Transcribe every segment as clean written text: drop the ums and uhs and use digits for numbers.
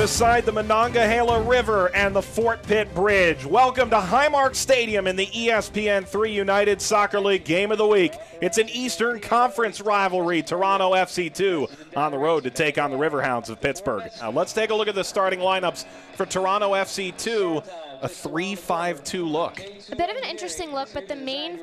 beside the Monongahela River and the Fort Pitt Bridge. Welcome to Highmark Stadium in the ESPN3 United Soccer League Game of the Week. It's an Eastern Conference rivalry, Toronto FC2 on the road to take on the Riverhounds of Pittsburgh. Now let's take a look at the starting lineups for Toronto FC2. A 3-5-2 look. A bit of an interesting look, but the main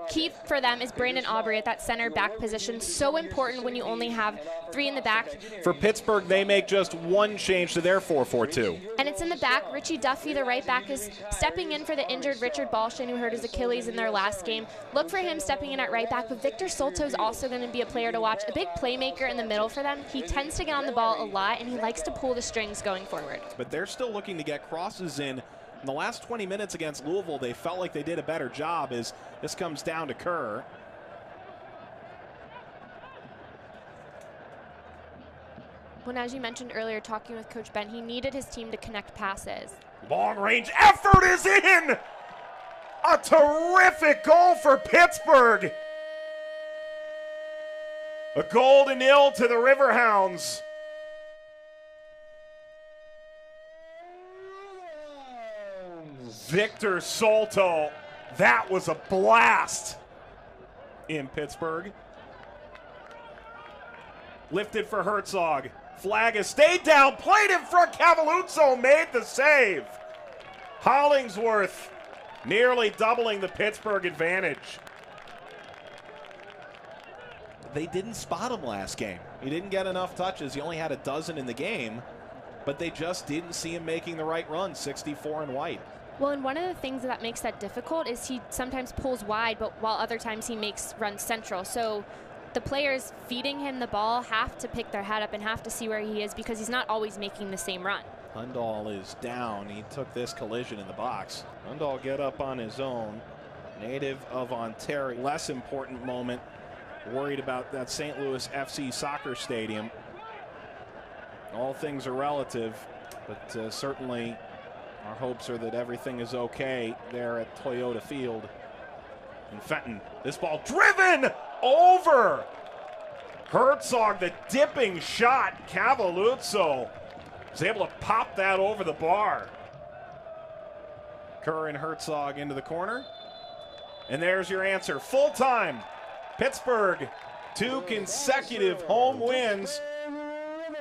key for them is Brandon Aubrey at that center back position. So important when you only have three in the back. For Pittsburgh, they make just one change to their 4-4-2. And it's in the back. Richie Duffy, the right back, is stepping in for the injured Richard Balshin, who hurt his Achilles in their last game. Look for him stepping in at right back, but Victor Solto is also going to be a player to watch. A big playmaker in the middle for them. He tends to get on the ball a lot, and he likes to pull the strings going forward. But they're still looking to get crosses in. In the last 20 minutes against Louisville, they felt like they did a better job as this comes down to Kerr. When, as you mentioned earlier, talking with Coach Ben, he needed his team to connect passes. Long-range effort is in! A terrific goal for Pittsburgh! A 0-0 to the Riverhounds. Victor Solto, that was a blast in Pittsburgh. Lifted for Herzog. Flag has stayed down, played in front. Cavalluzzo made the save. Hollingsworth nearly doubling the Pittsburgh advantage. They didn't spot him last game. He didn't get enough touches. He only had a dozen in the game, but they just didn't see him making the right run. 64 in white. Well, and one of the things that makes that difficult is he sometimes pulls wide, but while other times he makes runs central. So the players feeding him the ball have to pick their head up and have to see where he is because he's not always making the same run. Hundahl is down. He took this collision in the box. Hundahl get up on his own. Native of Ontario. Less important moment. Worried about that St. Louis FC soccer stadium. All things are relative, but certainly our hopes are that everything is okay there at Toyota Field in Fenton. This ball driven over. Herzog, the dipping shot. Cavalluzzo was able to pop that over the bar. Kerr and Herzog into the corner. And there's your answer. Full time. Pittsburgh, 2 consecutive home wins.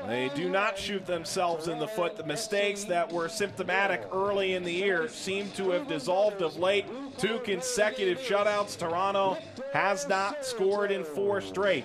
They do not shoot themselves in the foot. The mistakes that were symptomatic early in the year seem to have dissolved of late. 2 consecutive shutouts. Toronto has not scored in 4 straight.